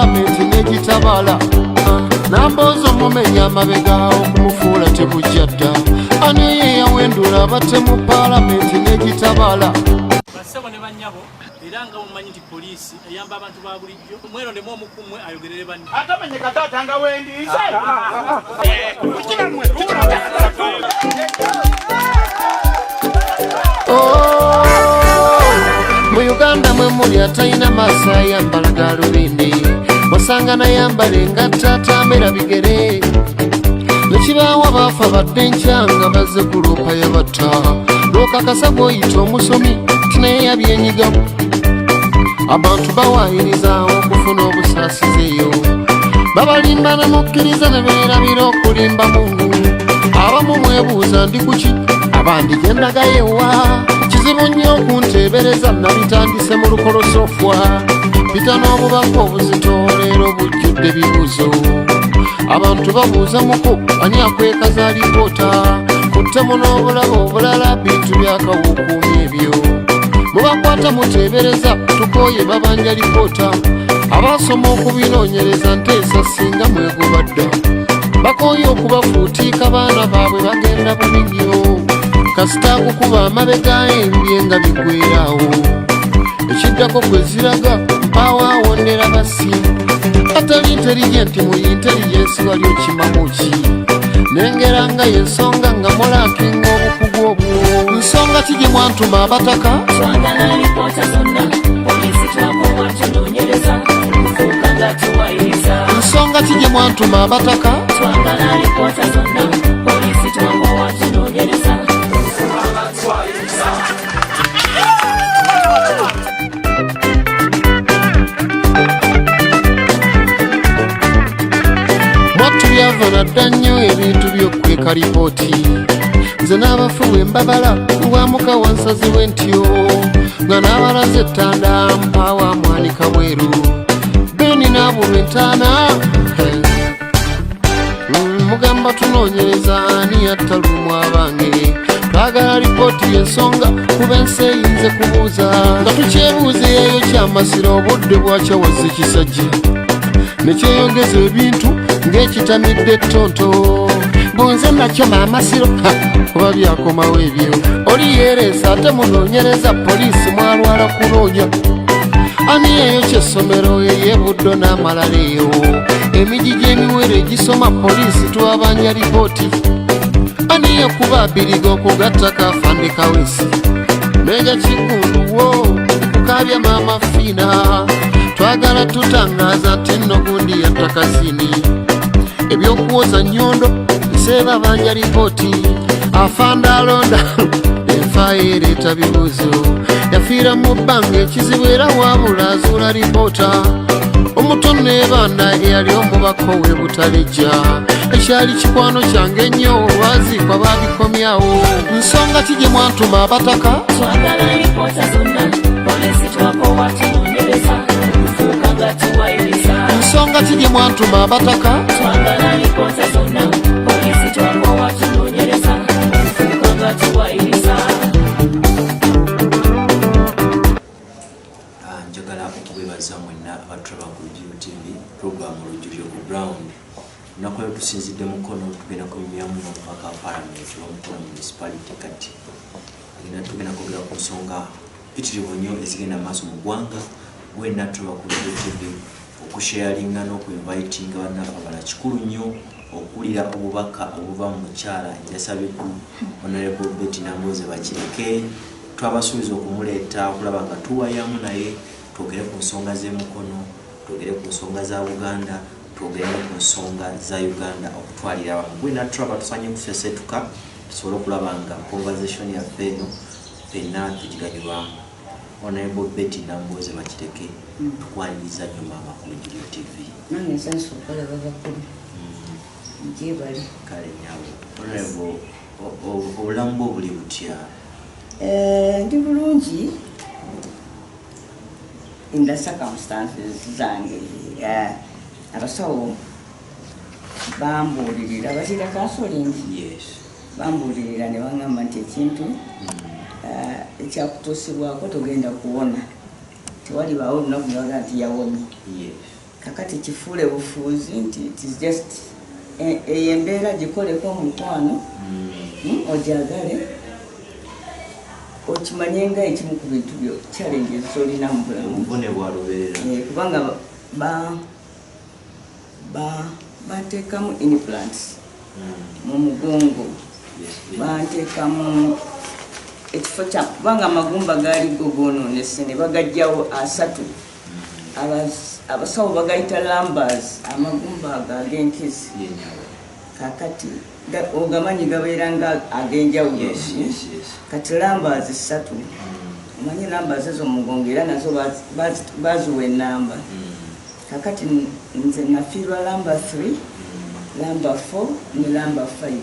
palamenti n'egitabala nambozo mumenya amabega okumufuula tebujjadda ani ye yawendula abatte mu palamenti n'egitabala basebo ne bannyabo era nga mumanyi nti poliisi eyamba abantu ba bulijjo mwerondemu omukumwe ayogerere banne atamenye kataata nga wendiise mu Uganda mwe muli atalina maaso ayambala galubindi wasanga nayambala engatta atamera bigere nekibaawo abaafa badde nkyanga bazze gulupa yabatta lwokakasa gwoyita omusomi tinaye byenyigamu abantu bawaayiriza okufuna obusaasizeeyo babalimbana n'okkiriza ne beerabira okulimba mungu abamu mwebuuza ndi kuki abandi gendagayewa kizibu nnyo okunteebereza nabitandise mu lukolosofwa pita n'obubaka obuzito leero bujjudde bibuzo abantu babuuza muko ani akwekaza alipoota kuttemu n'obulaba obulala bintu byakawukuumi ebyo mubakwata muteebereza tukooye babanja lipoota abaasoma okubinoonyereza nteesa singa mwegobadda bakooye okubafuutiika baana baabwe bagenda bubi nnyo kasita kukuba amabega embye nga bigwerawo ekiddako gwe ziraga mpaawo awondera basimu atali intelligenti mu intelligensi wali okimamuki nengera nga yensonga nga mulakinga obukugu obwo nsonga ki gye mwantuma abataka nsonga ki gye mwantuma abataka byavana dda nnyo ebintu by'okkweka lipooti nze n'abafu wembabala lwamuka wansaziwe ntyo nga n'abalaze ettanda mpaawa mwanika bweru beni n'abulwa entaana mugamba tunoonyereza ani yatta lumu abange twagala lipooti y'ensonga kuba ensi eyinze kubuuza nga tukyebuuzeeyo kyamasiro obudde bwakya wazze kisajja nekyeyongeza ebintu ng'ekitamidde ettonto bunze nakyo maamasiro kuba byakomawo ebyo oli yeereesa ate munoonyereza poliisi mwalwala kunoonya ani eyo kyessomero ey'ebuddo n'amalala eyo emigi gy'emiwere egisoma poliisi twabanja lipooti ani yakuba abiriga okugatta kafande kawesi meja kigunduwo kukabya maama fiina twagala tutangaza nti nno gundi yatta kasini ebyokuwoza nnyondo nseeba banja lipooti afanda alonda enfaayo ereeta bibuuzo yafiira mu bbanga ekizibu era waabula azuula lipoota omuto neebaana eyali omubaka we butalejja ekyali kikwano kyange ennyo olwaziikwa baabikomyawo nsonga ki gye mwantuma abataka nsonga ki gye mwantuma abataka njagala okubebaza mwenna abatraba ku GTV program olujulyo ku ground nakoyo tusinzidde mukono tugenda kumyamu n'omubaka wa palamenti w'omukono municipality kati tugenda kwogera ku nsonga mpitirivu nnyo ezigenda maaso mu ggwanga wenna traba ku GTV okusharinga n'okuinvitinga bannaffe abalala kikulu nnyo okulira obubaka obuva mu mukyala enjasabiku Honorable Betty Nambooze Bakireke twabasuubiza okumuleeta okulaba nga tuwayamu naye twogere ku nsonga z'emukono twogere ku nsonga za Buganda twogere ku nsonga za Uganda okutwalira abamu gwena tulaba tusanye kusesetuka tusobole okulaba nga conversation yaffe eno ffenna tugiganyulwamu Honorable Betty Nambooze Bakireke tukwaliriza nnyo maama ku Lujuliyo TV nange nsanyusa okulaba bakulu njebali kale nyawo Honorable obulamu bwo buli butya ndi bulungi in the circumstances zange abasawo bambuulirira basira kansolingi yes bambuulirira ne baŋŋamba nti ekintu ekyakutuusibwako togenda kuwona tewalibaawo olunaku lwaga nti yawomye yes kakati kifuule bufuuzi nti it is just eyembeera gikoleko omukwano ojagale okimanye nga ekimu ku bintu byo challenges zolina mu bulamu kubanga bateekamu implants mu mugongo bateekamu ekifo kya kubanga amagumba gaali gogoononese ne bagajjawo 3 abasawo bagayita lambers amagumba ago ag'enkizi kakati ogamanyi gabeera nga ag'enjawulo kati lambers 3 omanyi lambers ezo mugongo era nazo baziwa enamba kakati nze nafiirwa lamba 3 lamba 4 ne lamba 5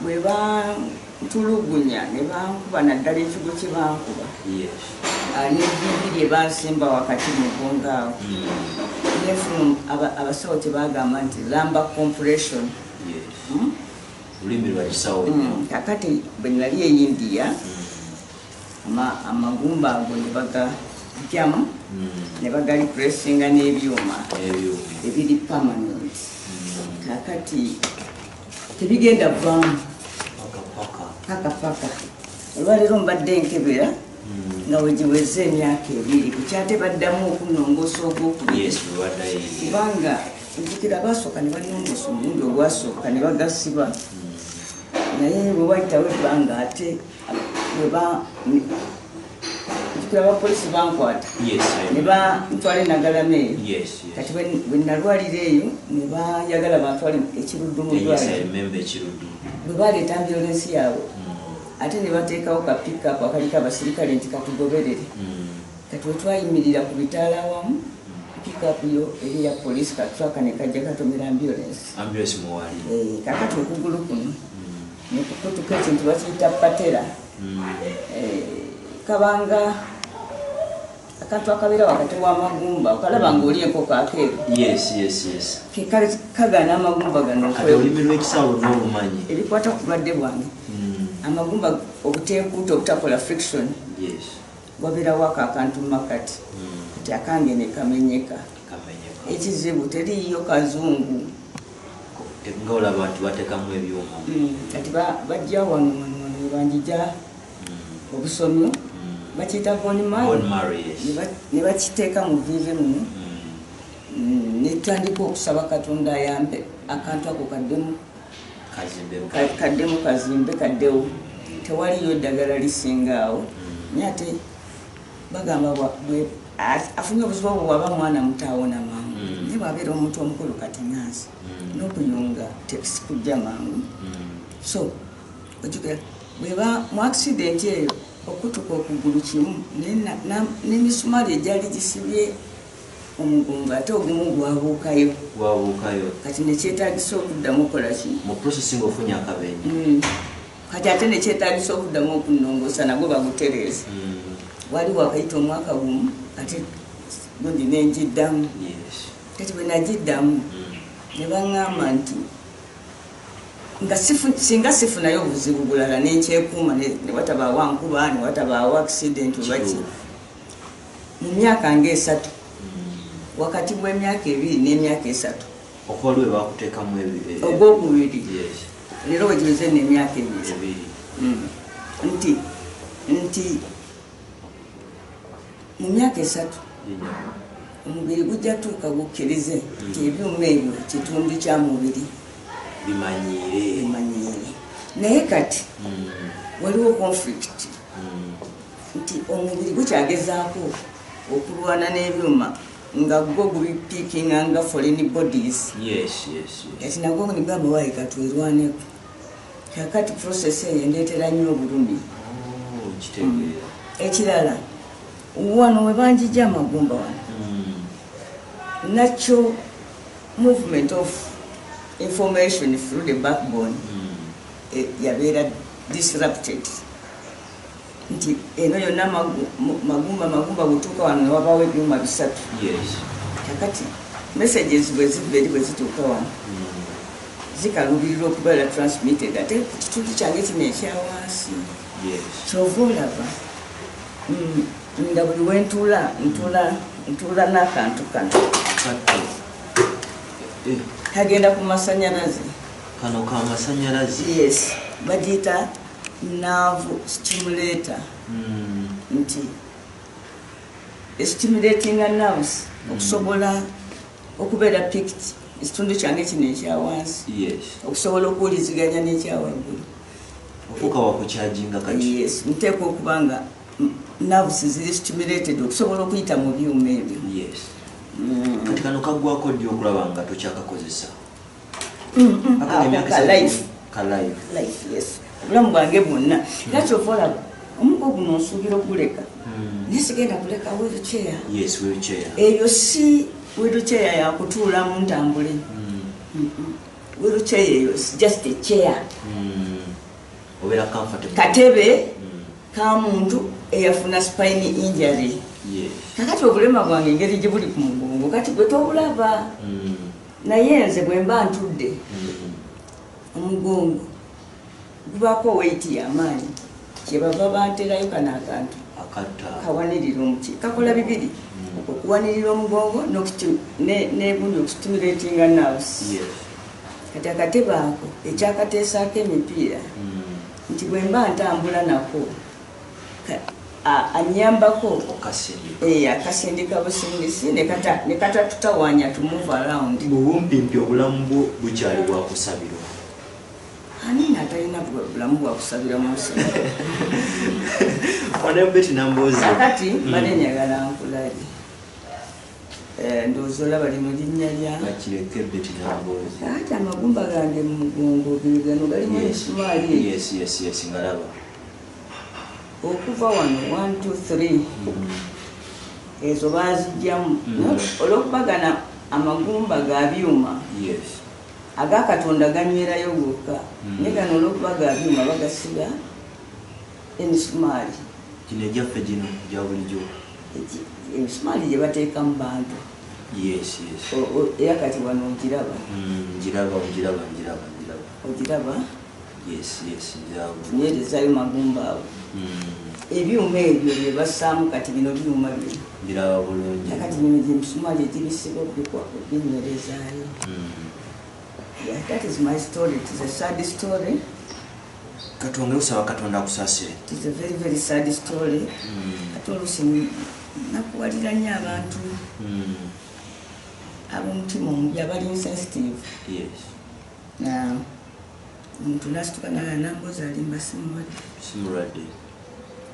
bweba ntulugunya ne bankuba naddala ekigo kye bankuba n'ebibiri ebansimba wakati mugongo awo nefunu abasawo tebagamba nti lamba compression kakati bwe nali e India amagumba ago ne bagajjamu ne bagali pressinga n'ebyuma ebiri permanent kakati tebigenda vamu paka olwaleero mbadde nkebera nga wegiweze emyaka 2 kukyate baddamu okunongosa ogwokubiri kubanga njikira basooka ne balongosa omulundi ogwasooka ne bagasiba naye bwe wayitawo ebbanga ate njikira abapolisi bankwata ne bantwala enagalameeyo kati bwe nalwalira eyo ne bayagala bantwale ekiruddu mu ddwaliro bwe baleeta ambulensi yaabwe ate ne bateekawo ka pickup akaliko abasirikale nti katugoberere kati wetwayimirira ku bitaala awamu pickup yo eri ya polisi katwaka ne kajja katomera ambulance kakati okugulu kuno nekukutuka ekintu bakiyita patera kabanga akantu akabeera wakati w'amagumba okalaba ng'oli enkoko akeeru kagana amagumba gano ebikwata ku bulwadde bwange amagumba obuteekuuta obutakola friction wabeerawo ako akantu makati kati akange ne kamenyeka ekizibu teriiyo kazungu ngaolaba nti bateekamu ebyuma kati bajja wano banjija obusomyo bakiyita bone marrow ne bakiteeka mu vive muno netandika okusaba katonda ayambe akantu ako kaddemu kazimbe kaddewo tewaliyo eddagala lisingaawo naye ate bagamba afunye obuzibu obwo bwaba mwana mutaawona mangu naye bwabeera omuntu omukulu kati ngansi n'okuyunga sikujja mangu so ojukira bweba mu accident eyo okutuka okugulu kimu n'emisumaali egyali gisibye omugongo ate ogumu gwabuukayo kati nekyetagisa okuddamu okola ki mu processing ofunye akabenje kati ate nekyetagisa okuddamu okunongosa nagwo bagutereeza waliwo akayita omwaka gumu ate gundi nenjiddamu kati bwe nagiddamu ne baŋŋamba nti singa sifunayo obuzibu bulala nenkyekuuma ne watabaawo nkuba ne watabaawo accident olwaki mu myaka nga3 wakati bw'emyaka 2 n'emyaka 3 okwaliwe bakuteekamu ogwokubiri leero wegiweze n'emyaka 2 nti mu myaka 3 omubiri gujja tuuka gukkirize nti ebyuma ebyo kitundu kya mubiri bimanyire naye kati waliwo conflict nti omubiri gukyagezaako okulwana n'ebyuma nga gwo gubipiikinga nga foreign bodies kati nagwo nigamba wayi katwerwaneko kakati process eyo endeetera nnyo obulumi ekirala wano we banjija amagumba wano natural movement of information through the backbone yabeera disrupted nti eno yonna magumba butuuka wano newabawo ebyuma 3 kakati messages bwe ziva eri bwe zituuka wano zikaluubirira okubeera transmitted ate kitundu kyange kino ekyawansi kyova olaba nga buli wentula ntula n'akantu kano kagenda ku masanyalaze. Kano ka masanyalaze? Yes, bagiyita nerve stimulator. Nti stimulating nerves okusobola okubeera picked ekitundu kyange kino ekyawansi okusobola okuwuliziganya n'ekyawaggulu ofuuka wakukyajinga kati. Yes, nteekwa okuba nga nerves ziri stimulated okusobola okuyita mu byuma ebyo. Kati kano kaggwako ddi okulaba nga tokyakakozesa? Life, yes. Obulamu bwange bwonna era kyova olaba omugo guno osuubira okuleka naye sigenda kuleka wheelchair. Eyo si wheelchair yakutuulamu ntambule. Wheelchair eyo just a chair. Katebe ka muntu eyafuna spine injury. Kakati obulema bwange engeri gye buli ku mugongo kati gwe tobulaba. Naye nze bwe mba ntudde omugongo gubaako weight y'amaanyi kyebava banterayo kano akantu kawanirira omuki kakola bibiri okuwanirira omugongo n'egundi okustimulatinga nerves. Kati akatebe ako ekyakateesaako emipiira nti bwe mba ntambula nako anyambako akasindika busindisi ne kata tutawanya to move around. Bubumpimpi obulamu bwo bukyali bwa kusabirwa. Ani natalina bulamu bwa kusabira mu nsi. Beti nambozi kati bale nyagala nkulaje ndowooza olaba lino linnya lya bakireke Beti nambozi. Ate amagumba gange mu mugongo gano galimu emisumaali. Yes, ngalaba. Okuva wano 1 2 3 ezo bazijjamu olwokubagana amagumba ga byuma. Agakatonda ganywerayo gokka naye gano olwokuba ga byuma bagasiba emisumaali. Gino egyaffe gino gya bulijjo emisumaali gye bateeka mu bantu. Era kati wano ogiraba. Ogiraba? Nyerezayo magumba awo. Ebyuma ebyo bye bassaamu kati bino byuma bino. Biraba bulungi. Kati bino gye emisumaali egibisiba binywerezaayo. Yeah, that is my story. It is a sad story. Katonda usaba Katonda akusasire. It is a very, very sad story. Katolusi nakuwalira nnyo abantu ab'omutima omubi abali insensitive. Omuntu nasituka namboza alimba simuladde.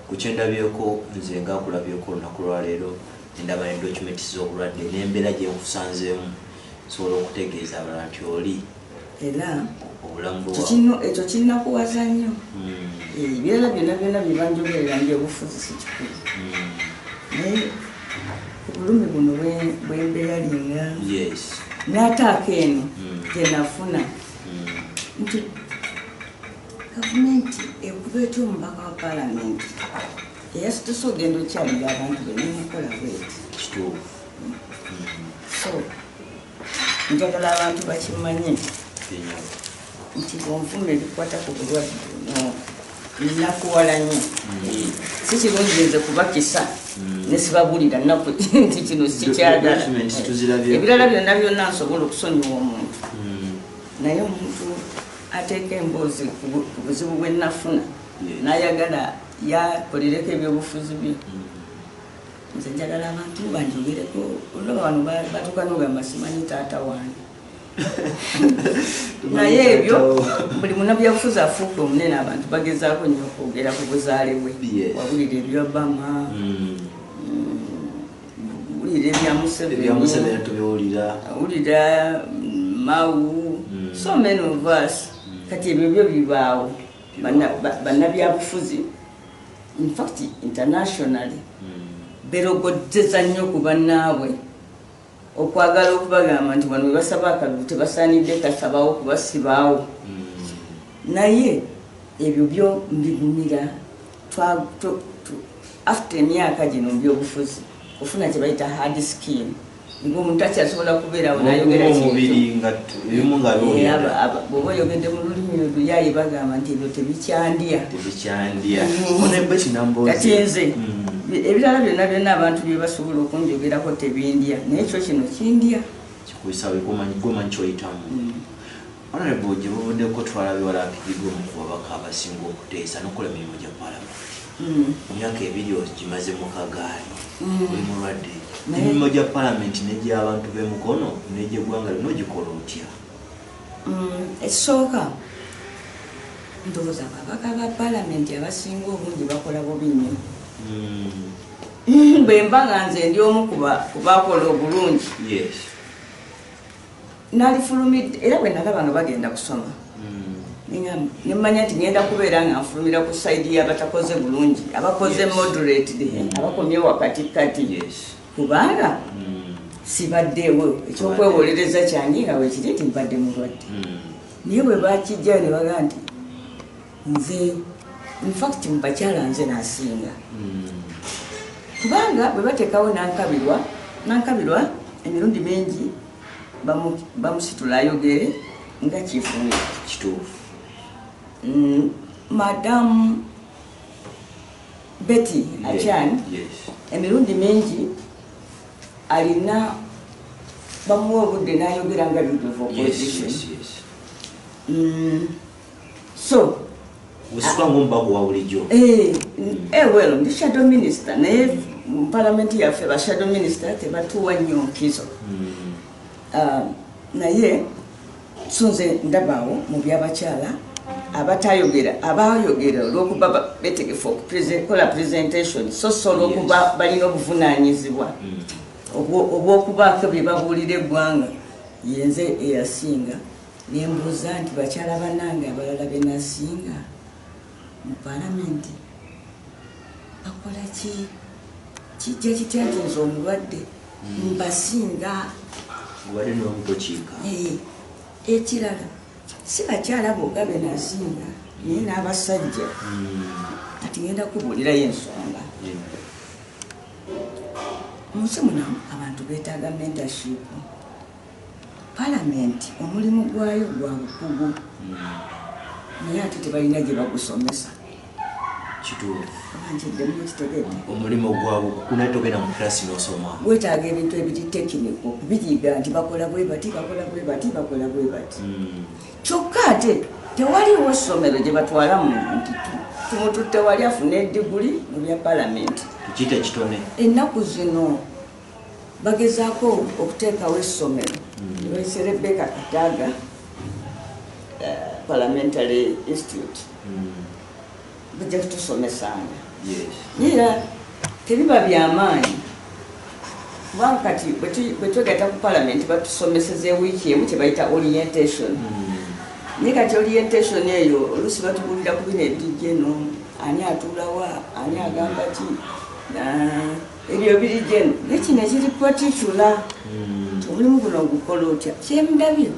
Kukyendabyeko nze ngaakulabyeko olunaku lwaleero endaba ne documenti z'obulwadde n'embeera gye nkusanzeemu sobola okutegeeza abalala nti oli era obulamu ekyo kirina kuwaza nnyo. Ebirala byonna bye banjogerera by'obufuzi si kikulu naye obulumi buno bwembeeralinga n'ataako eno gyenafuna nti gavumenti ekuba etya omubaka wa paalamenti eyasituse ogenda okyaliga abantu benemukola bweti kituufu. So njagala abantu bakimanye nti bwonfuna ebikwata ku bulwadde buno nnakuwala nnyo. Si kirungi nze kubakisa ne sibabulira nnaku nti kino sikyagala. Ebirala byonna nsobola okusonyiwa omuntu naye omuntu ateeka emboozi ku buzibu bwe nnafuna n'ayagala yakolereko ebyobufuzi bye. Nze njagala abantu banjogereko olaba wano batuuka n'ogamba simanyi taata wange. Naye ebyo buli munnabyabufuzi afuuka omunene abantu bagezaako nnyo okwogera ku buzaale bwe. Wabulira ebya Obama, wulira ebya Museveni, wulira Mao, so many of us. Kati ebyo byo bibaawo bannabyabufuzi in fact internationally berogoddeza nnyo ku bannaabwe okwagala okubagamba nti wano webasaba akalulu tebasaanidde kasabawo kubasibaawo. Naye ebyo byo mbigumira after emyaka gino mbyobufuzi ofuna kye bayita hard skill ng'omuntu akyasobola kubeerawo n'ayogera omubiri nga ebimu nga bw'oba oyogedde mu lulimi oluyaayi bagamba nti ebyo tebikyandya onebe kinambozi kati nze ebirala byonna abantu bye basobola okunjogerako tebindya naye ekyo kino kindya kikuyisawe gomanyi kyoyitamu honorable gye buvuddeko twalabye walaapikirwa omu ku babaka abasinga okuteesa n'okukola emirimu gya palamenti emyaka ebiri ogimaze mu kagaali oli mulwadde emirimu gya palamenti n'egy'abantu b'emukono n'egy'eggwanga lino ogikola otya? Ekisooka ndowooza babaka ba palamenti abasinga obungi bakola bubi nnyo bwe mba nga nze ndi omu ku bakola obulungi nalifulumidde era bwe nalaba nga bagenda kusoma nemanya nti ngenda kubeera nga nfulumira ku saidi y'abatakoze bulungi abakoze moderated abakomye wakatikati kubanga sibaddeewo ekyokwewolereza kyange nga wekiri nti mbadde mulwadde naye bwe bakijjayo ne bagaa nti nze infact mubakyala nze nasinga kubanga bwe bateekawo nankabirwa emirundi mingi bamusitula ayogere nga kifumira kituufu Madam Betty Achan emirundi mingi alina bamuwa obudde n'ayogera nga leader of opposition so well ndi shadow minister naye mu parliament yaffe ba shadow minister tebatuwa nnyo nkizo naye sunze ndabaawo mu byabakyala abayogera olw'okuba betegefu okukola presentation so olw'okuba balina obuvunaanyizibwa obw'okubaako bye babuulira eggwanga yenze eyasinga nembuuza nti bakyala bannange abalala be nasinga mu palamenti bakola ki kijja kitya nti nze omulwadde mbasinga ekirala si bakyala bokka be nasinga naye n'abasajja ati ngenda kubuulirayo ensonga munsi muno abantu beetaaga mentorship palamenti omulimu gwayo gwa bukugu naye ate tebalina gye bagusomesa omulimu gwabwe kunatogera mu klasi n'osoma wetaaga ebintu ebiri tekiniko okubiyiga nti bakola bwe bati bakola bwe bati kyokka ate tewaliwo essomero gye batwala muntu tumututte wali afuna ediguli mu bya palamenti tukiyita kitone ennaku zino bagezaako okuteekawo essomero lwayise Rebecca Kataga Parliamentary Institute bajja kutusomesanga era tebiba byamaanyi kubanga kati bwe twegatta ku palamenti batusomeseza ewiiki emu kyebayita orientation naye kati orientation eyo oluusi batubulira ku bino ebirijeno ani atuulawa ani agamba ki ebyo birijeno naye kino ekiri patikula omulimu guno gukola otya kyemundabyo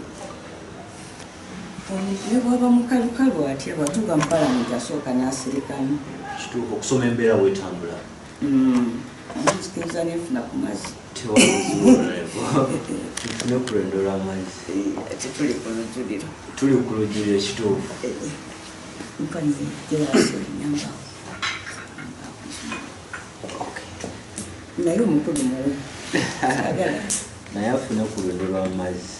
ne bwaba mukalukalu atya bwatuuka mu palamenti asooka n'asirikamu kituufu okusoma embeera wetambula nzikiriza nenfuna ku mazzi tufune kulendola amazzi tetuli ku lujuliro tuli ku lujuliro ekituufu mpanze gyebasonyambawo naye omukulu muwe agala naye afune ku lwendo amazzi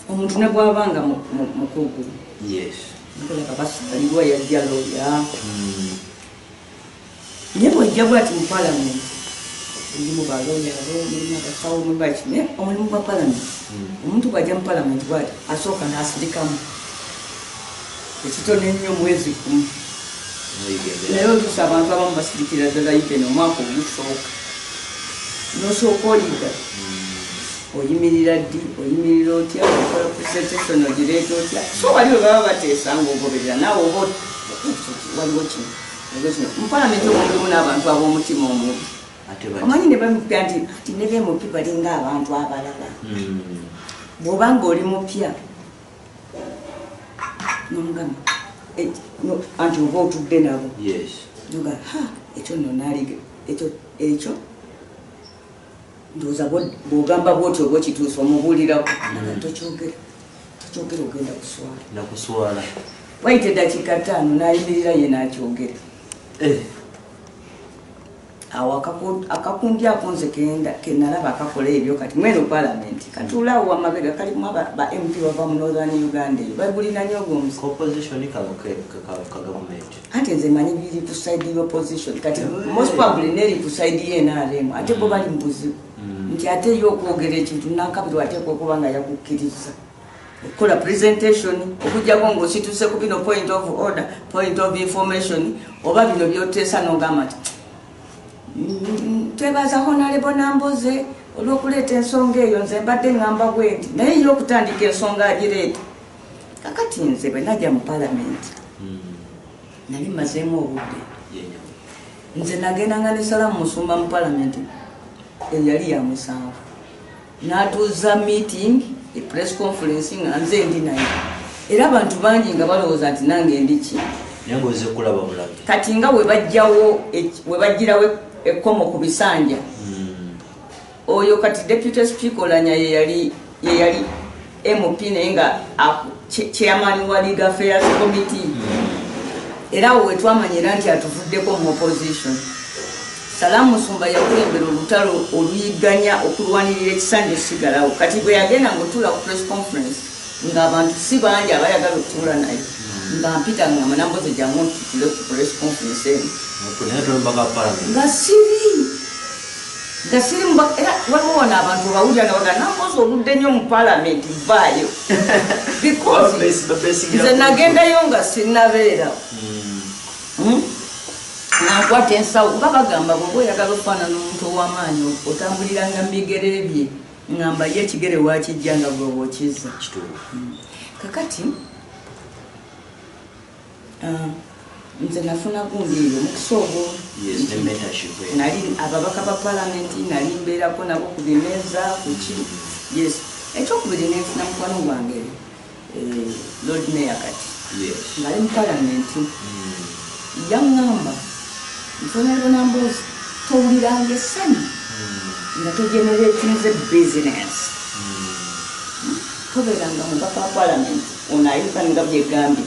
omuntu ne bw'abanga mukugu nkola kabasitalibwa yajja lawyer naye bwajja bwati mu parliament mulimu balawyer mulimu abasawo mubaki naye omulimu gwa parliament omuntu bwajja mu parliament bwati asooka n'asirikamu ekitono ennyo mwezi gumu naye oluusi abantu abamu basirikira ddala ipene omwaka ogusooka nosooka oliga oyimirira ddi oyimirira otya okola presentation ogireeta otya so wali we baba bateesanga ogoberera naawe oba waliwo kino mu palamenti omulimu n'abantu ab'omutima omubi omanyi ne bamupya nti ne bemupi balinga abantu abalala bw'obanga oli mupya nomugamba anti oba otudde nabo noga ekyo nno nalige ekyo ndowooza bw'ogamba bwoti oba okituusa omubuulirako tokyogera ogenda kuswala waite eddakiika 5 nayimirira ye nakyogera awo akakundi ako nze kenalaba akakola ebyo kati mweno palamenti katuulaawo wamabega kalimu ba MP bava mu Northern Uganda eyo babulina nyo gomzi ate nze manyi biri ku side y'opposition kati most probably neri ku side y'NRM ate bo bali mu buzibu nti ate yo okwogera ekintu nankabiri ateekwa okuba nga yakukkiriza okukola presentation okujjako ng'osituse ku bino point of order point of information oba bino byoteesa n'ogamba nti twebaza Honorable Namboze olw'okuleeta ensonga eyo nze mbadde ngamba bwenti naye yo okutandika ensonga agireeta kakati nze bwe najja mu palamenti nali mazeemu obudde nze nagendanga ne Salamu Musumba mu palamenti eyali ya 7 n'atuuza meeting press conference nga nze ndi naye era abantu bangi nga balowooza nti nange ndiki kati nga we bajjirawo ekkomo ku bisanja oyo kati deputy speaker Olanya ye yali MP naye nga chairman wa Legal Affairs Committee era we twamanyira nti atuvuddeko mu opposition Salamu Musumba yakulembera olutalo oluyiganya okulwanirira ekisanja ekisigalawo kati bwe yagenda ng'otuula ku press conference ng'abantu si bangi abayagala okutuula naye nga mpita nga Namboze jamu ntutule ku press conference eno nga siri era waliwo wano abantu bawulira nabaga Namboze oludde nnyo mu palamenti vaayo because nze nagendayo nga sinnabeera nankwata ensawo kuba bagamba bw'oba oyagala okufaanana omuntu ow'amaanyi otambuliranga mu bigere bye ngamba ye ekigere wakijja nga bw'oba okizza kakati nze nafuna gundi eyo mukisa ogwo nali ababaka ba palamenti nali mbeerako nabo ku bimeeza kuki yes ekyokubiri nenfuna mukwano gwange Lord Mayor kati ngali mu palamenti yaŋŋamba Honorable Namboze towuliranga essanyu nga togeneratinze business tobeeranga mubaka wa palamenti ono ayuka nga byegambye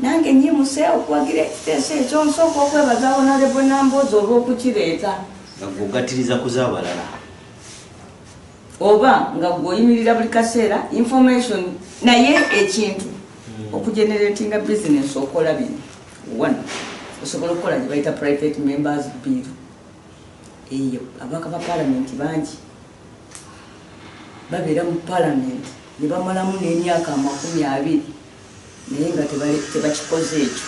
nange nyimuse okuwagira ekiteeso ekyo nsooka okwebaza Honorable Namboze olw'okukireeta nga gwogatiriza kuzaabalala oba nga gwoyimirira buli kaseera information naye ekintu okugeneratinga business okola bino one osobola okukola gye bayita private members bill eyo abaka ba palamenti bangi babeera mu palamenti ne bamalamu n'emyaka 20 naye nga tebakikoze ekyo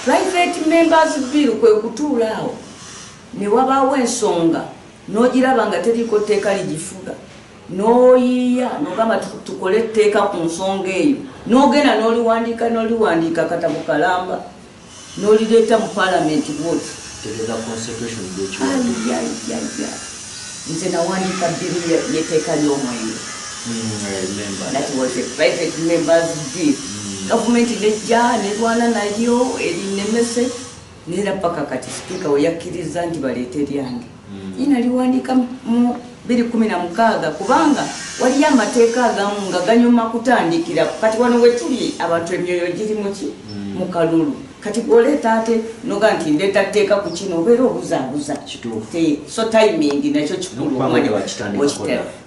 private members bill kwe kutuulaawo ne wabaawo ensonga n'ogiraba nga teriiko tteeka ligifuga n'oyiiya n'ogamba tukole etteeka ku nsonga eyo n'ogenda n'oliwandiika katabo kalamba n'olireeta mu palamenti bwoti nze nawandiika bbiru y'etteeka ly'omwenge that was a private members bill gavumenti nejja nerwana nalyo erinemese neera paka kati sipiika we yakkiriza nti baleete lyange ye naliwandiika mu 2016 kubanga waliyo amateeka agamu nga ganyuma kutandikira kati wano wetuli abantu emyoyo giri muki mu kalulu kati bw'oleeta ate noga nti ndeeta tteeka ku kino obeera obuzaabuza so timing nakyo kikulu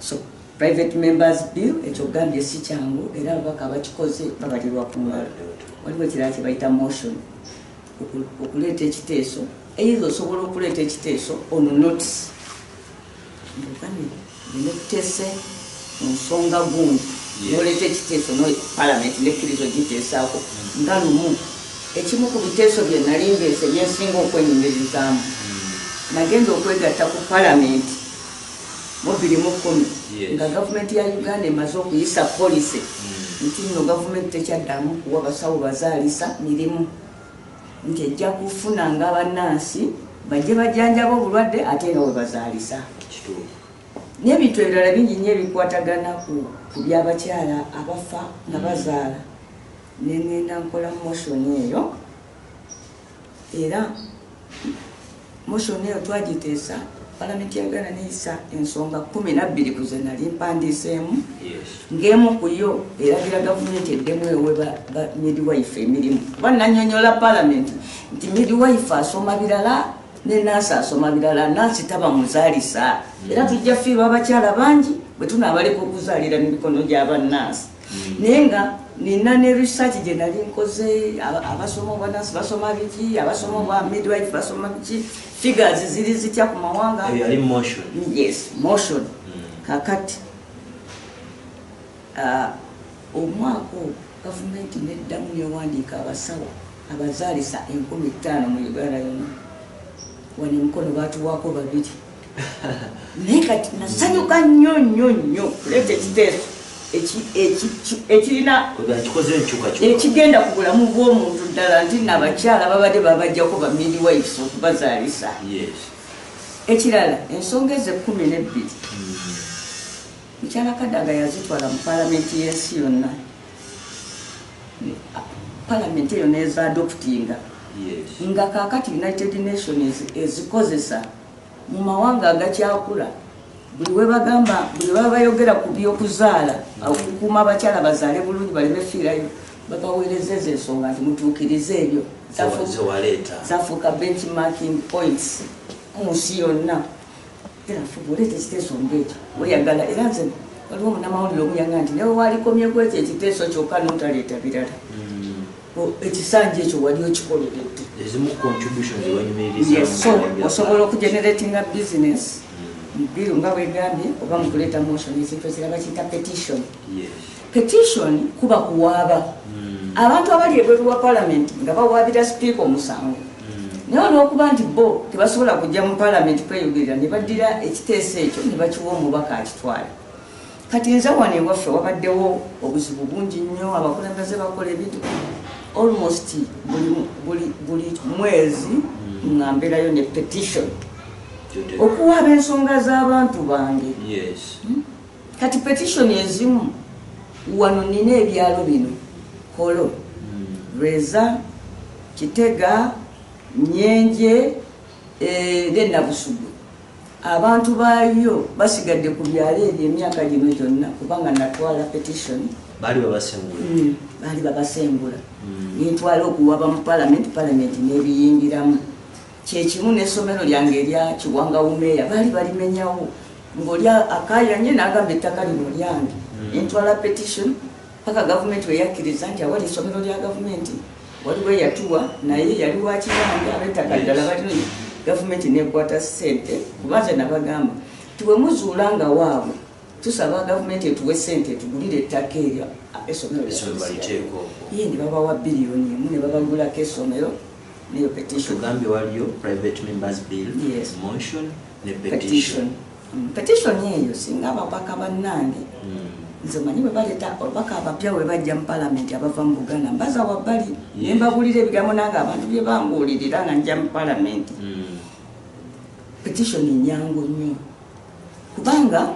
so private members bill ekyo gambye si kyangu era ababaka bakikoze babalirwa ku ngalo. Waliwo ekirala kye bayita motion okuleeta ekiteeso either osobola okuleeta ekiteeso ono notice ndokani nekuteese ensonga gundi noleeta ekiteeso no parliament nekkirizo giteesaako nga lumu ekimu ku biteeso bye nali mbeese byensinga okwenyumirizaamu nagenda okwegatta ku parliament mu 2010 nga gavumenti ya Uganda emaze okuyisa policy nti nno gavumenti tekyaddamu kuwa basawo bazaalisa mirimu nti ejja kufunanga abannansi bajje bajjanjaba obulwadde ate nga we bazaalisa n'ebintu ebirala bingi nnyo ebikwatagana ku by'abakyala abafa nga bazaala nengenda nkola motion eyo era motion eyo twagiteesa Parliament ya Uganda neeyisa ensonga 12 ku ze nali mpandiiseemu ng'emu ku yo eragira gavumenti eddemu ewe ba midwife emirimu kuba nannyonnyola Parliament nti midwife asoma birala ne naasi asoma birala naasi taba muzaalisa era tujja fiirwa abakyala bangi bwe tunaabaleka okuzaalira mu mikono gy'abannaasi naye nga nina ne research gye nali nkoze abasoma obwanaasi basoma biki abasoma obwa midwife basoma biki figures ziri zitya ku mawanga yali motion. Yes, motion. Kakati omwaka gavumenti neddamu newandiika abasawo abazaalisa 15,000 mu Uganda yonna wano emikono baatuwaako 2 naye kati nasanyuka nnyo nnyo nnyo kuleeta ekiteeso ekirina ekigenda ku bulamu bw'omuntu ddala nti n'abakyala babadde babajjako ba midwives okubazaalisa. Ekirala ensonga ezo 12 mukyala Kadaga yazitwala mu palamenti y'ensi yonna. Palamenti eyo neeza adoptinga nga kaakati United Nations ezikozesa mu mawanga agakyakula buli we bagamba buli baba bayogera ku by'okuzaala okukuuma abakyala bazaale bulungi baleme fiirayo babaweereza ezo ensonga nti mutuukirize ebyo zafuuka benchmarking points mu nsi yonna era fuba oleeta ekiteeso ng'ekyo weyagala era nze waliwo munnamawulire omuyanga nti newe waalikomyeko ekyo ekiteeso kyokka n'otaleeta birala ekisanja ekyo wali okikoleredde so osobola okugeneratinga business biru nga bwegambye oba mu kuleeta motion ekintu ekirala bakiyita petition. Petition kuba kuwaaba abantu abali ebweru wa parliament nga bawaabira sipiika omusango naye olw'okuba nti bo tebasobola kujja mu parliament kweyogerera ne baddira ekiteeso ekyo ne bakiwa omubaka akitwala. Kati nze wano ewaffe wabaddewo obuzibu bungi nnyo abakulembeze bakola ebintu almost buli mwezi ngamberayo ne petition okuwaaba ensonga z'abantu bange. Kati petition ezimu wano nina ebyalo bino Kolo, Reza, Kitega, Nyenje ne Nabusugu. Abantu baayo basigadde ku byalo ebyo emyaka gino gyonna kubanga natwala petition baali babasengula nitwala okuwaba mu parliament n'ebiyingiramu kyekimu n'essomero lyange erya Kiwanga Umeya baali balimenyawo ng'oli akayanye n'agamba ettaka lino lyange nitwala petition paka gavumenti weyakkiriza nti awali essomero lya gavumenti waliwo eyatuwa naye yali wakiyange ab'ettaka ddala balino gavumenti nekwata ssente kubanze nabagamba tiwe muzuulanga waabwe tusaba gavumenti etuwe ssente tugulire ettaka eryo essomero ye ne babawa biliyoni emu ne babagulako essomero neyo petition. Tugambye waliyo private members bill, motion ne petition. Petition eyo singa ababaka bannange nze manyi bwe baleeta ababaka abapya we bajja mu parliament abava mu Buganda mbaza wabbali ne mbabulira ebigambo nange abantu bye bambuulirira nga njja mu parliament. Petition nyangu nnyo kubanga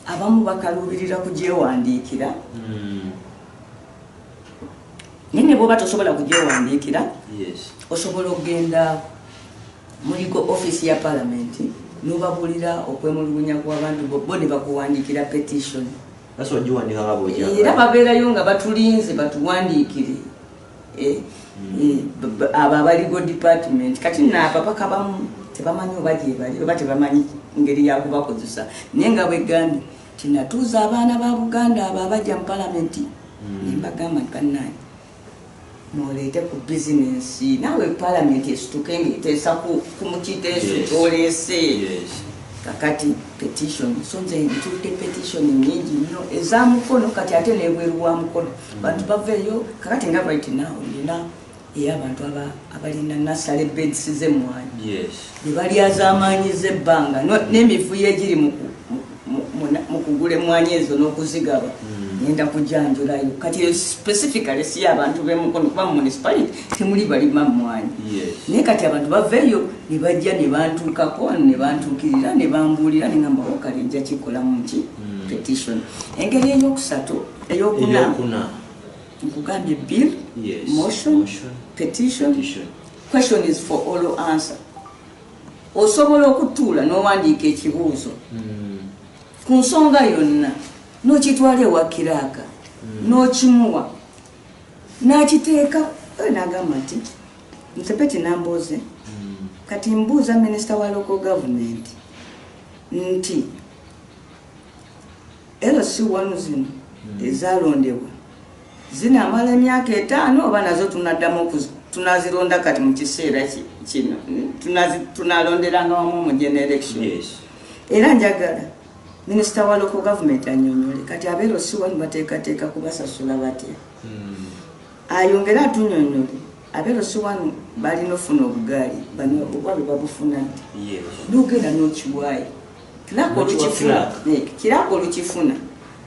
abamu bakaluubirira kugyewandiikira naye ne bw'oba tosobola kugyewandiikira osobola okugenda mu legal office ya parliament n'obabulira okwemulugunya kw'abantu bo ne bakuwandiikira petition era babeerayo nga batulinze batuwandiikire abo abaligo department kati naababaka bamu tebamanyi oba gyebali oba tebamanyi ngeri yakubakozesa naye nga bwegambye tinatuuza abaana ba Buganda abo abajja mu palamenti nembagamba nti bannange noleete ku bizinensi naawe palamenti esituke ngaeteesa ku mukiteeso kyoleese kakati petition so nze ntutte petition nyingi nnyo eza mukono kati ate nebweru wa mukono bantu baveeyo kakati nga right now nina ey'abantu abalina nasale beds z'emmwanyi nebalyazaamaanyi z'ebbanga n'emivuyo egiri mu kugula emmwanyi ezo n'okuzigaba ngenda kujanjulayo kati specifically si abantu b'emukono kuba mu municipality temuli balima mmwanyi naye kati abantu baveeyo ne bajja ne bantuukako wano ne bantuukirira ne bambuulira ne ngamba kale nja kikolamu ki petition engeri eyokusatu eyokuna nkugambye bill motion petition question is for all answer osobola okutuula n'owandiika ekibuuzo ku nsonga yonna n'okitwala ewa kiraaka n'okimuwa n'akiteeka n'agamba nti nsepeti nambuuze kati mbuuza minisita wa local government nti LC1 zino ezalondebwa zinaamala emyaka 5 oba nazo tunazironda kati mu kiseera kino tunalonderanga wamu mu generation era njagala minisita wa local government anyonyole kati abeero si wanu bateekateeka kubasasula batya ayongere atunyonyole abeero si wanu balina ofuna obugaali bano obwabe babufuna nti lugenda n'okiwaayo kirako olukifuna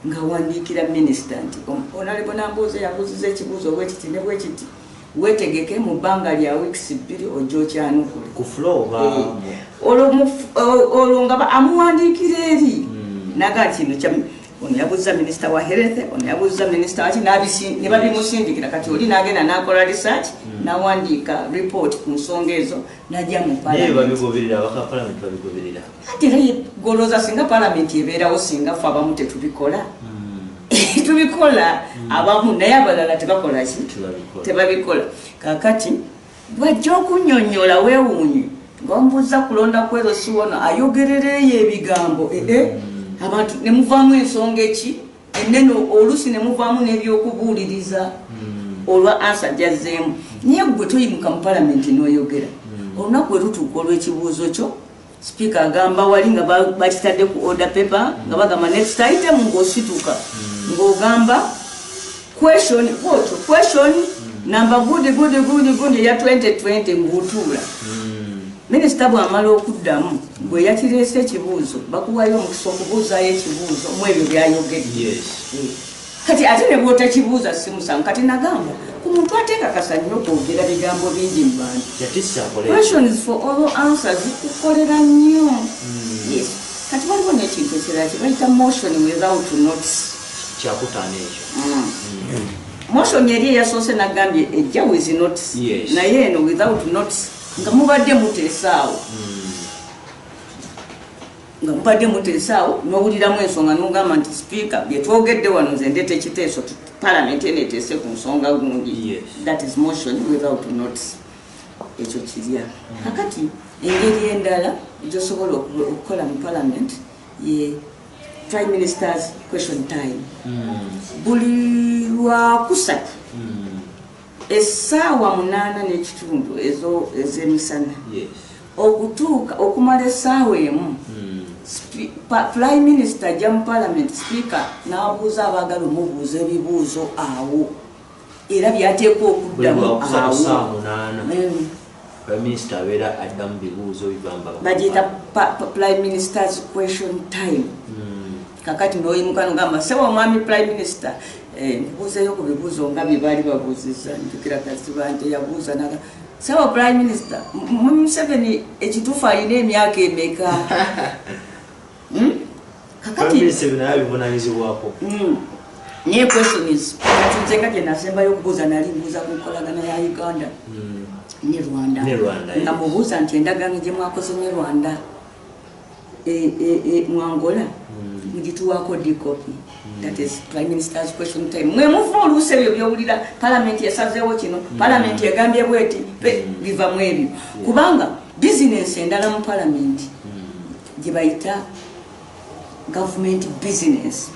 nga wandiikira minisita nti onalebo nambuuza yabuuziza ekibuuzo bwekiti ne bwekiti wetegeke mu bbanga lya weeks 2 ojja okyanukule olwo nga amuwandiikira eri naga kino ono yabuuza minisita wa health ono yabuuza minisita waki ne babimusindikira kati oli nagenda nakola research nawandiika report ku nsonga ezo najja mu ati goloza singa palamenti ebeerawo singa fe abamu tetubikola tubikola abamu naye abalala tebakola ki tebabikola kakati bwajja okunyonyola weewuunye ngaombuuza kulonda kwero siwono ayogerereyo ebigambo abantu ne muvaamu ensonga eki enneno oluusi ne muvaamu n'ebyokubuuliriza olwa ansa jazzeemu naye gwe toyimuka mu palamenti n'oyogera olunaku erutuuka olw'ekibuuzo kyo sipiika agamba wali nga bakitadde ku order paper nga bagamba next item ng'osituka ng'ogamba question number good ya 2020 ng'otuula minisita bw'amala okuddamu bwe yakireese ekibuuzo bakuwayo omukisa okubuuzayo ekibuuzo mu ebyo byayogedde kati ate ne bw'otakibuuza simusango kati nagamba ku muntu ateekakasa nnyo okwogera bigambo bingi mu bantu questions for all answers zikukolera nnyo kati waliwo n'ekintu ekirala kibayita motion without notice kyakutaana ekyo motion yali eyasoose nagambye ejja with notice naye eno without notice nga mubadde muteesaawo n'owuliramu ensonga n'ogamba nti sipiika byetwogedde wano nze ndeeta ekiteeso palamenti eneeteese ku nsonga gundi that is motion without notice ekyo kirya kakati engeri endala gyosobola okukola mu palamenti ye prime minister's question time buli lwakusatu essaawa 8:30 ezo ez'emisana okutuuka okumala essaawa emu prime minister ajja mu parliament speaker n'abuuza abaagala omubuuza ebibuuzo awo era byateekwa okuddamu awo bagiyita prime minister's question time kakati n'oyimuka n'ogamba sebo omwami prime minister mbuuzeyo ku bibuuzo nga bye baali babuuzizza njukira kasiba nti yabuuza naga sebo prime minister Museveni ekituufu alina emyaka emeka kakati niye question is tuzenga gye nasembayo okubuuza nali mbuuza ku nkolagana ya Uganda ne Rwanda nga mubuuza nti endagaano gye mwakoze ne Rwanda mu Angola mugituwaako dikopi that is prime minister's question time mwe muva oluusi ebyo byowulira palamenti yasazeewo kino palamenti egambye bweti biva mu ebyo kubanga bizinensi endala mu palamenti gye bayita government business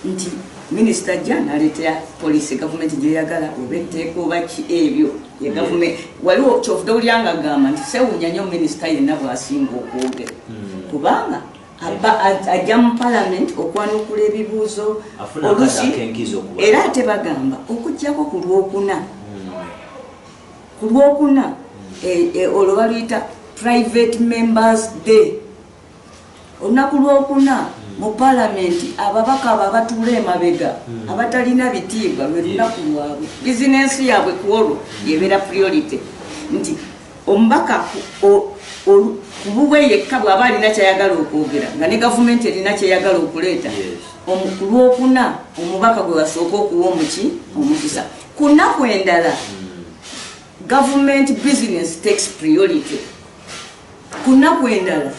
nti minister jana aletea police government gyeyagala obetteeko baki ebyo ya government waliwo kyovudde olyanga gamba nti sewunya nnyo minister yenna bw'asinga okwogera kubanga ajja mu parliament okwanukula ebibuuzo olusi era ate bagamba okujjako ku lwokuna olwo baluyita private members day olunaku lwokuna mu parliament ababaka abo abatuula emabega abatalina bitiibwa lwe lunaku lwabwe bizinensi yaabwe ku olwo yebeera priority nti omubaka ku bubwe yekka bw'aba alina kyayagala okwogera nga ne gavumenti erina kyeyagala okuleeta ku lwokuna omubaka gwe basooka okuwa omukisa ku nnaku endala government business takes priority ku nnaku endala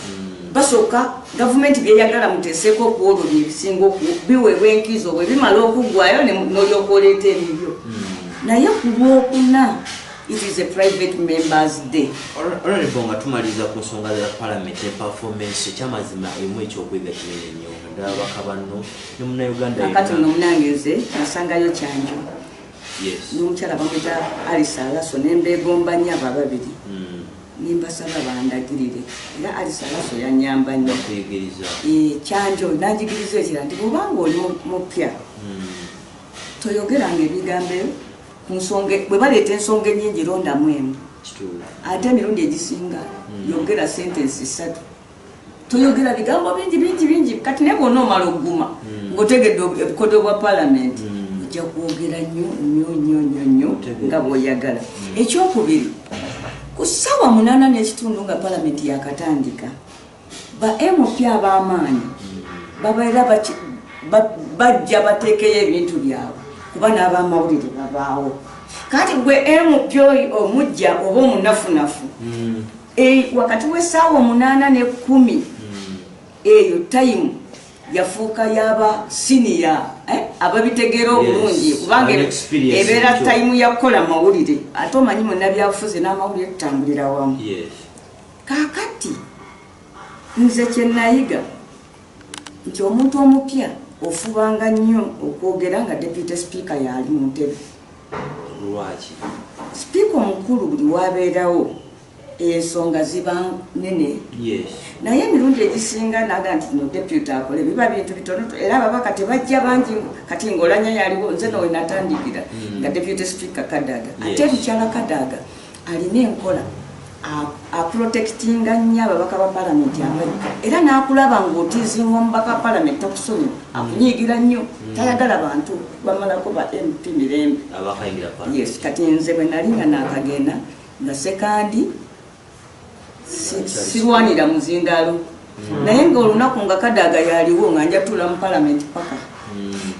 basooka gavumenti byeyagala muteeseeko okuwolwo byebisinga biweebwa enkizo bwe bimala okuggwayo n'olyokwoleta ebibyo naye ku lwokuna it is a private members day. Honorable nga tumaliza ku nsonga za parliament performance kyamazima emu ekyokwega kinene nnyo ndabaka banno ne Munnayuganda akati no munangeze nasangayo kyanjo n'omukyala bamwita Alisa Alaso n'embeegomba nnyo abo ababiri nimbasaba bandagirire era Alisa Alaso yannyamba nnyo kuyigiriza kyanjo nanjigiriza ekira nti bw'obanga oli mupya toyogeranga ebigambo nsonge bwe baleeta ensonga ennyingi rondamu emu ate emirundi egisinga yogera sentensi 3 toyogera bigambo bingi kati naye bwonna omala okuguma ng'otegedde obukodo bwa parliament ojja kwogera nnyo nga bw'oyagala. Ekyokubiri ku ssaawa 8:30 nga parliament yakatandika ba MP ab'amaanyi babeera bajja bateekeyo ebintu byabwe kuba n'abamawulire babaawo kati gwe MP omujja oba omunafunafu wakati w'essaawa 8:10 eyo time yafuuka yaba senior ababitegeera obulungi kubanga ebeera time yakukola mawulire ate omanyi munnabyabufuzi n'amawulire tutambulira wamu kaakati nze kyenayiga nti omuntu omupya ofubanga nnyo okwogera nga deputy speaker yali mu ntebe lwaki speaker omukulu buli wabeerawo ensonga ziba nene naye emirundi egisinga naga nti no deputy akole biba bintu bitono era ababaka tebajja bangi kati ng'olanya yaliwo nze nowe natandikira nga deputy speaker Kadaga ate mukyala Kadaga alina enkola protectinga nnyo ababaka ba parliament abalika era n'akulaba ng'otiizinga omubaka parliament takusonyiwa akunyiigira nnyo tayagala bantu bamalako ba MP mirembe yes kati nze bwe nali nga naakagenda nga sekandi sirwanira muzindaalo naye ng'olunaku nga Kadaga yaliwo nga njatula mu parliament paka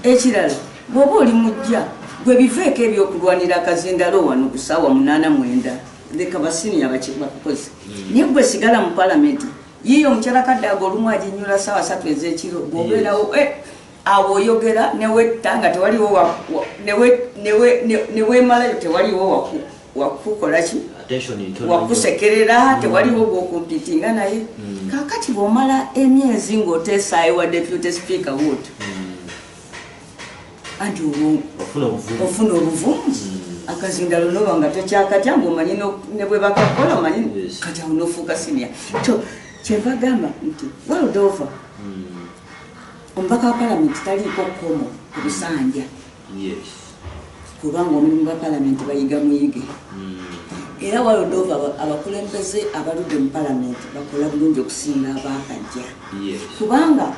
ekirala bw'oba oli mujja gwe biveeko ebyokulwanira akazindaalo wano ku ssaawa 8:09 leka basini abakozi niye gwe sigala mu parliament yiyo omukyala Kadaga olumu aginyula ssaawa 3 ez'ekiro bw'obeerawo awo oyogera newetta nga tewaliwo neweemalayo tewaliwo wakukola ki wakusekerera tewaliwo gwokumpitinga naye kakati bw'omala emyezi ng'oteesaayo wa deputy speaker woot anti ofuna obuvumu akazindaalo noba nga tokyakatya ng'omanyi ne bwe bakakola omanyi kati awo n'ofuuka senior kyembagamba nti world over omubaka wa parliament taliiko kkomo ku busanja kubanga omulimu gwa parliament bayiga muyige era world over abakulembeze abaludde mu parliament bakola bulungi okusinga abaakajja kubanga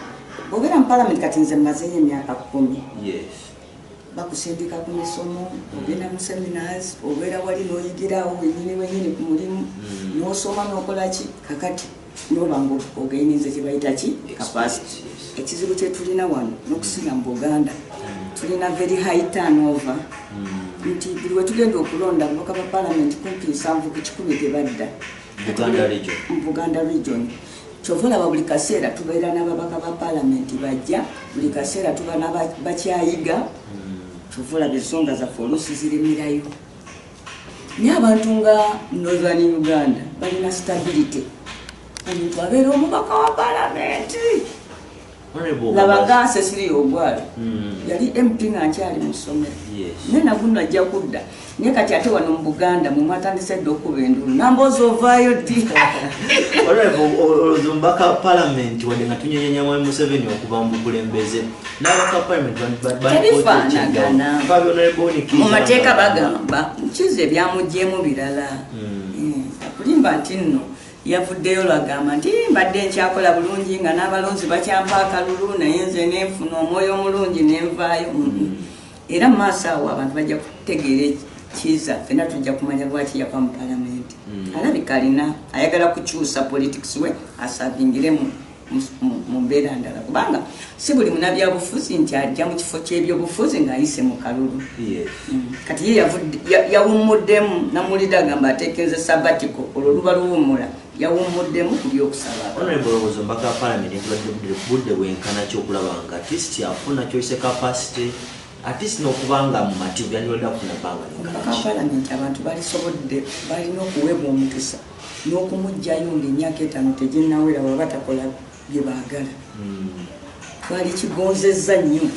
bw'obeera mu parliament kati nze mmazeyo emyaka 10 bakusindika ku misomo ogenda mu seminars obeera wali n'oyigirawo wenyini ku mulimu n'osoma n'okolaki kakati noba ng'ogainize kye bayita ki capacity ekizibu kye tulina wano n'okusinga mu Buganda tulina very high turnover nti buli we tugenda okulonda ababaka ba parliament kumpi 7 ku 10 tebadda mu Buganda region kyova olaba buli kaseera tubeera n'ababaka ba parliament bajja buli kaseera tuba bakyayiga kyova olaba ensonga zaffe oluusi ziremerayo naye abantu nga Northern Uganda balina stability omuntu abeera omubaka wa parliament labaga Cecilia Ogwalo yali MP ng'akyali mu ssomero naye naguno ajja kudda naye kati ate wano mu Buganda mwe mwatandise dda okuba endulu namboozi ovaayo ddi mbaka parliament wadde nga tunyenya Mwami Museveni okuva mu bukulembeze n'abaka parliament tebifaanagana mu mateeka bagamba kizo ebyamuggyemu birala akulimba nti nno yavuddeyo lwagamba nti mbadde nkyakola bulungi nga n'abalonzi bakyampa akalulu naye nze nenfuna omwoyo omulungi nenvaayo era mu maaso awo abantu bajja kutegeera kiza fena tujja kumanya lwaki yava mu palamenti alabika alina ayagala kukyusa politics we asabingire mu mbeera ndala kubanga si buli munabyabufuzi nti ajja mu kifo ky'ebyobufuzi ng'ayise mu kalulu kati ye yawummuddemu namulida agamba ateekeze sabatiko olwo luba luwummula yawummuddemu ku byokusaba olowooza mbaka palamenti budde bwenkana kyokulaba nga artist afuna choice capacity artist n'okubanga mu mativu yandiwadde akufuna bbanga mbaka palamenti abantu balisobodde balina okuweebwa omukisa n'okumugjayo ng'emyaka 5 teginnawera baba takola bye baagala twali kigonzezza nnyo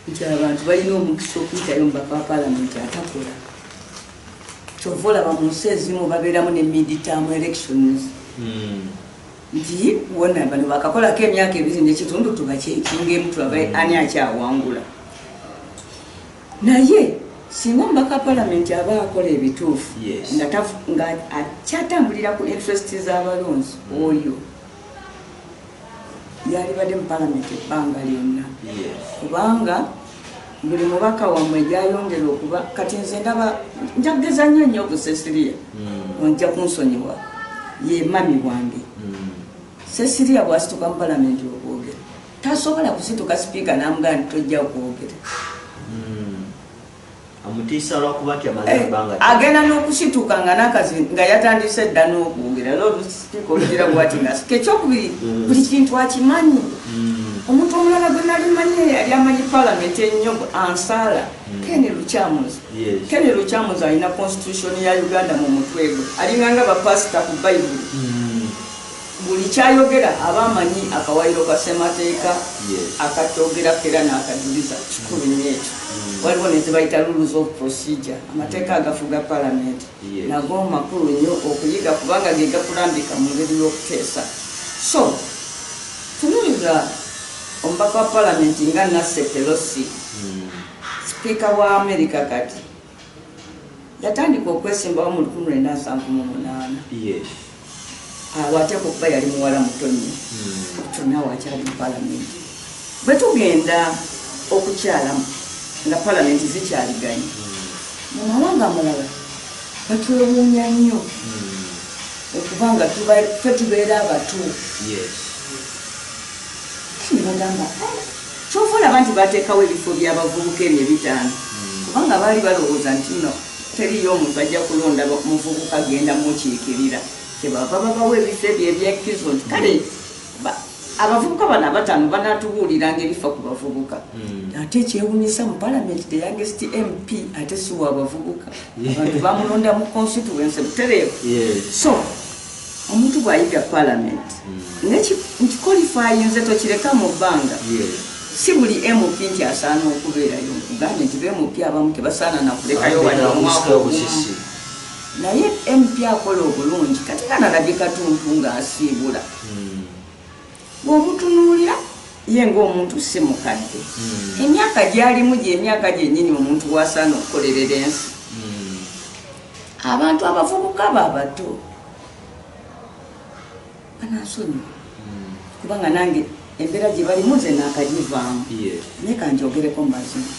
nti abantu balina omukisa okuyitayo mubaka wa palamenti atakola kyova olaba mu nsi ezimu babeeramu ne mid-term elections nti wona bano bakakolako emyaka 2 n'ekitundu tubakyekingaemu tulabe ani akyawangula naye singa omubaka wa palamenti aba akola ebituufu nga akyatambulira ku interest z'abalonzi oyo yalibadde mu palamenti ebbanga lyonna kubanga buli mubaka wamwe gyayongera okuba kati nze ndaba njageza nnyo ku Cecilia onja kunsonyiwa ye mami wange Cecilia bw'asituka mu palamenti okwogera tasobola kusituka sipiika n'amugamba nti tojja okwogera amutiisa lwakuba nti amaze ebbanga agenda n'okusituka nga n'akazi nga yatandise dda n'okwogera era olusipiika olugira bwati nga kekyokubiri buli kintu akimanyi omuntu omulala gwe nali manye yali amanyi palamenti ennyo ansaala Ken Lucyamuzi alina constitution ya Uganda mu mutwe gwe alinganga bapasita ku bayibuli buli kyayogera aba amanyi akawayiro ka ssemateeka akakyogera era n'akajuliza kikulu nnyo ekyo waliwo nezibayita rules of procedure amateeka agafuga palamenti nago makulu nnyo okuyiga kubanga ge gakulambika mu ngeri y'okuteesa so tunuliza omubaka wa palamenti nga Nancy Pelosi sipiika wa America kati yatandika okwesimbawo mu 1978 awateeka okuba yali muwala mutonyi tunawo akyali mu palamenti bwe tugenda okukyalamu nga palamenti zikyaliganye mu mawanga amalala batwewuunya nnyo okubanga ffe tubeera abatuufu nibagamba kyofa olaba nti bateekawo ebifo by'abavubuka ebyo 5 kubanga baali balowooza nti no teriyo omuntu ajja kulonda muvubuka agenda mukiikirira kyebava babawo ebifo ebyo ebyekkizo nti kale abavubuka bano 5 banatubuuliranga ebifa ku bavubuka ate ekyewunyisa mu palamenti the youngest MP ate si wa bavubuka abantu bamulonda mu constituency butereevu so omuntu bw'ayiga palamenti nkikolifayinze tokireka mu bbanga si buli MP nti asaana okubeerayo nkugambye nti bMP abamu tebasaana nakulekayo wadde omwaka ogumu naye MP akola obulungi kati kanalabye katuntu ng'asiibula bw'omutunuulira ye ng'omuntu si mukadde emyaka gy'alimu gy'emyaka gyennyini omuntu wasaana okukolerera ensi abantu abavubuka babato banansonyiwa kubanga nange embeera gye balimu nze naakagivaamu naye kanjogereko mazima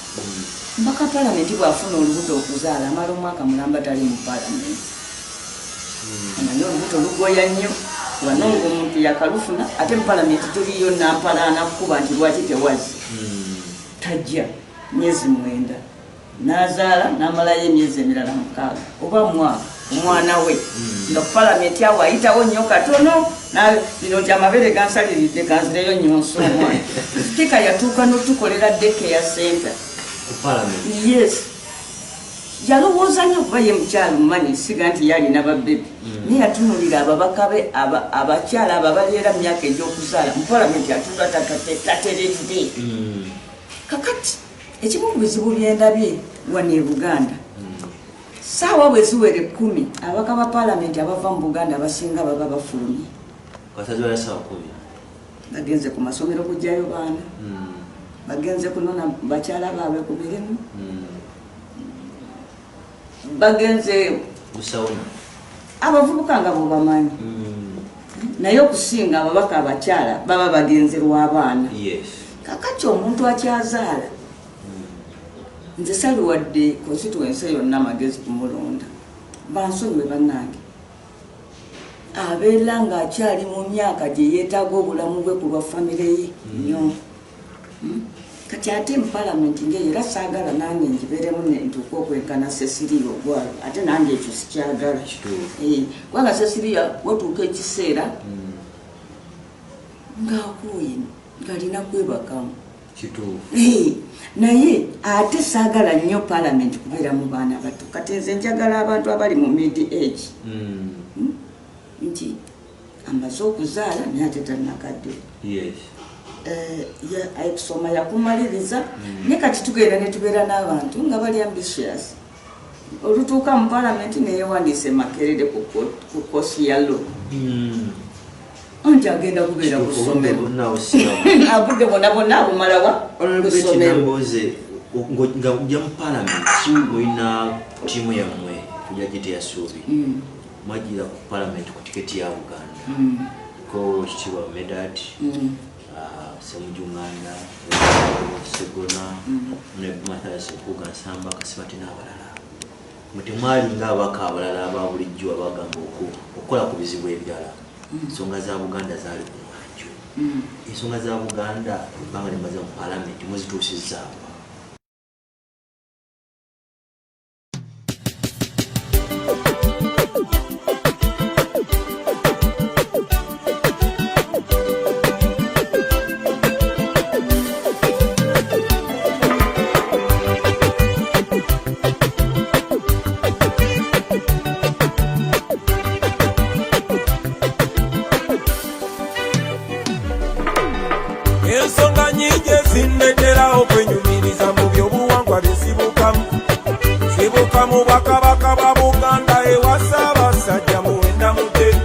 mbaka palamenti bw'afuna olubuto okuzaala amala omwaka mulamba tali mu palamenti naye olubuto lugoya nnyo wano ng'omuntu yakalufuna ate mu palamenti tuliyo nampalaana kukuba nti lwaki tewazi tajja myezi 9 n'azaala n'amalayo emyezi emirala 6 oba mwaka omwana we nga ku palamenti awo ayitawo nnyo katono bino nti amabere gansaliridde ganzireyo nyonso omwana sipiika yatuuka n'otukolera daycare center yes yalowooza nnyo kuba ye mukyalo mumanyi siga nti yalina babbebi naye yatunulira ababaka be abakyala abo abaleera mu myaka egy'okuzaala mu palamenti atula tateredde kakati ekimu ku bizibu byendabye wano e Buganda saawa bwe ziwere 10 abaka ba palamenti abava mu Buganda abasinga baba bafulumye bagenze ku masomero kujjayo baana bagenze kunona bakyala baabwe ku mirimu bagenze musauna abavubuka nga bo bamanyi naye okusinga ababaka abakyala baba bagenze lw'abaana kakati omuntu akyazaala nze saliwadde constituency yonna amagezi kumulonda bansonyiwe bannange abeera ng'akyali mu myaka gye yeetaaga obulamu bwe ku lwa famire ye nnyo kati ate mu palamenti ngeyo era saagala nange njibeeremu ntuuka okwenkana Cecilia Ogwalo ate nange ekyo sikyagala kubanga Cecilia watuuka ekiseera ng'akuuye ng'alina kwebakamu naye ate saagala nnyo palamenti kubeera mu baana bato kati nze njagala abantu abali mu mid age nti amaze okuzaala naye ate tannakadde kusoma yakumaliriza naye kati tugenda ne tubeera n'abantu nga bali ambitious olutuuka mu palamenti neyewandiise Makerere ku kosi ya law nti agenda kubeera ku ssomero abudde bonna abumalawa kusomero nga ujja mu palamenti olina ttiimu yammwe tujja gye yasuubi mwagira ku palamenti ku tiketi ya Buganda ko kitiibwa Medad Semujunganda Segona ne Mathias Kuga Nsamba Kasibati n'abalala mutemwali ng'abaka abalala aba bulijjo abagamba okukola ku bizibu ebirala ensonga za Buganda zaali ku mwanjo ensonga za Buganda ebbanga limaze mu palamenti muzituusizzaako ensonga nyingi ezinnetera okwenyumiriza mu byobuwangwa bisibukamu sibuka mu bakabaka ba Buganda ewa Ssaabasajja Muwenda Mutebi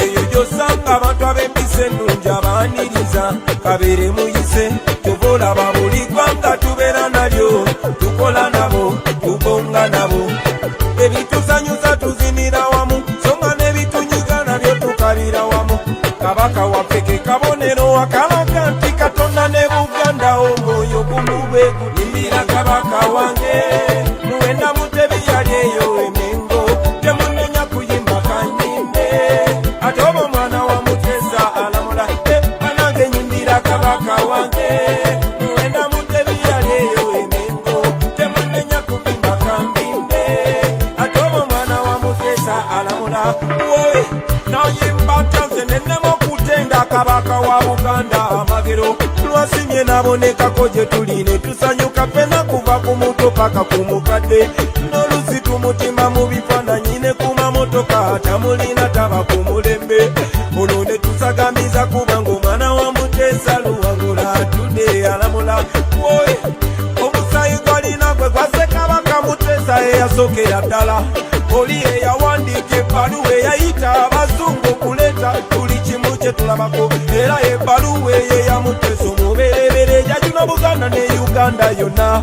eyo gy'osanga abantu ab'empisa ennungi abaaniriza kabeere muyise tuva olaba buli ggwanga tubeera nalyo tukola nabo tubonga nabo ebitusanyusa tuzinira wamu songa n'ebitunyiga nabyo tukalira wamu kabaka waffe ke kabonero akalaga nti Katonda ne Buganda omwoyo gumube gulimira kabaka wange Muwenda Mutebi yali eyo emengo temunenya kuyimba kanyimbe ate oba omwana wa Mutesa alamula anange nyimbira kabaka wange Muwenda Mutebi yali eyo emengo temunenya kuyimba kambimbe ate oba omwana wa Mutesa alamula wowe nayimba tanze nenemo kutenga kabaka wa Buganda amagero lwasimye nabonekako gye tuli ne tusanyuka ffenna kuva ku muto paka ku mukadde n'olusi tumutima mu bifaananyi ne ku mamotoka tamulina taba ku mulembe olwo ne tusagamiza kuba ng'omwana wa Mutesa Luwangula atudde alamula wowe omusayi gwalina gwe gwasse kabaka Mutesa eyasookera ddala oli eyawandiika ebbaluwa eyayita abazungu kuleeta buli kimu kye tulabako era ebbaluwa eyo ya Mutesa omubereberye ejajuna Buganda ne Uganda yonna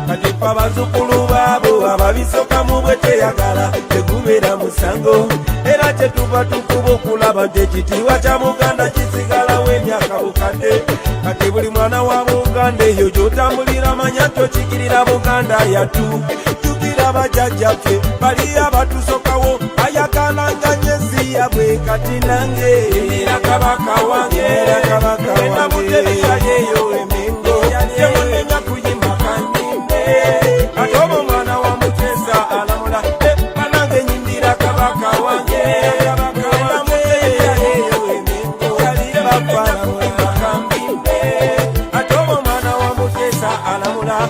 kati ffe abazzukulu baabo ababisooka mu bwe teyagala tegubeera musango era kyetuva tukuba okulaba nti ekitiibwa kya Buganda kisigalawo emyaka bukadde kati buli mwana wa Buganda eyo gy'otambulira manya tokikirira Buganda yatu jukira bajjajjaffe bali abatusokawo ayagalanga nyezi yabwe kati nange era kabaka wange Muwenda Mutebi yali eyo emengo temunenya kuyimba kanyimbe ate oba omwana wa Mutesa alamula banange nyimbira kabaka wange Muwenda Mutebi yali eyo emengo temunenya kuyimba kambimbe ate oba omwana wa Mutesa alamula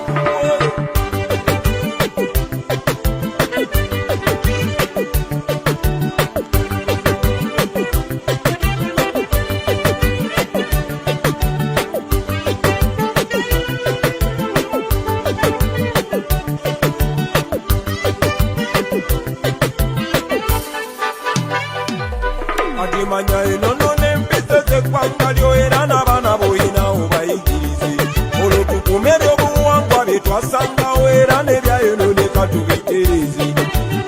eggwanga lyo era n'abaana boyina obayigirize olwo tukume ebyobuwangwa bye twasangawo era n'ebyayononeka tubitereze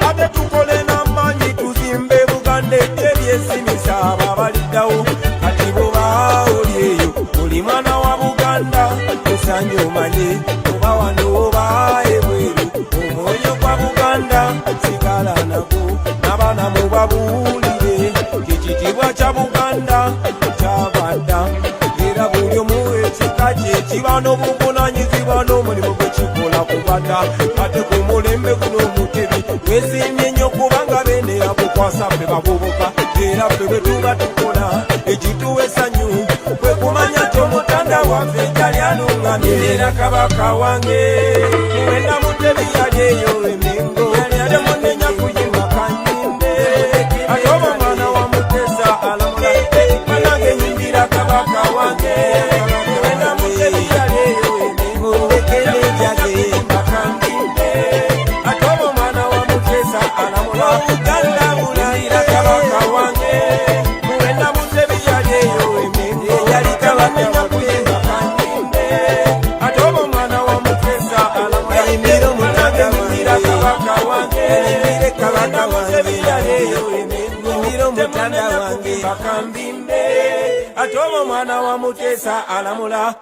ate tukole n'amaanyi tuzimbe Buganda ebyesimisa abo abaliddawo kati bw'oba oli eyo oli mwana wa Buganda osanye omanye oba wano oba ebweru omwoyo gwa Buganda sigala nagwo n'abaana mubabuulire ekitiibwa kya Buganda kyabadda era buli omu ekika kye kiba n'obuvunaanyizibwa n'omulimu gwe kikola kubadda ate ku mulembe guno omutebi twesiimye nnyo kubanga bene yabukwasa ffe bavubuka era ffe bwe tuba tukola ekituwa essanyu kwe kumanya nti omutanda waffe jali aluŋŋamye era kabaka wange muwenda mutebi yali eyo emengo yali munenya kuyimba kanyimbe ate oba omwana wa Mutesa alamula banange nyimbira kabaka wange muwenda mutebi yali eyo emengo lekere jage bakanyimbe ate oba omwana wa Mutesa alamula Buganda bulayira kabaka wange muwenda mutebi yali eyo emengo yali tabamenya kuyimba kanyimbe ate oba omwana wa Mutesa alamula yimbira omutanda wange kabaka wange yimbire kabaka wange yali eyo emengo yimbira omutanda wange bakambimbe ate oba omwana wa Mutesa alamula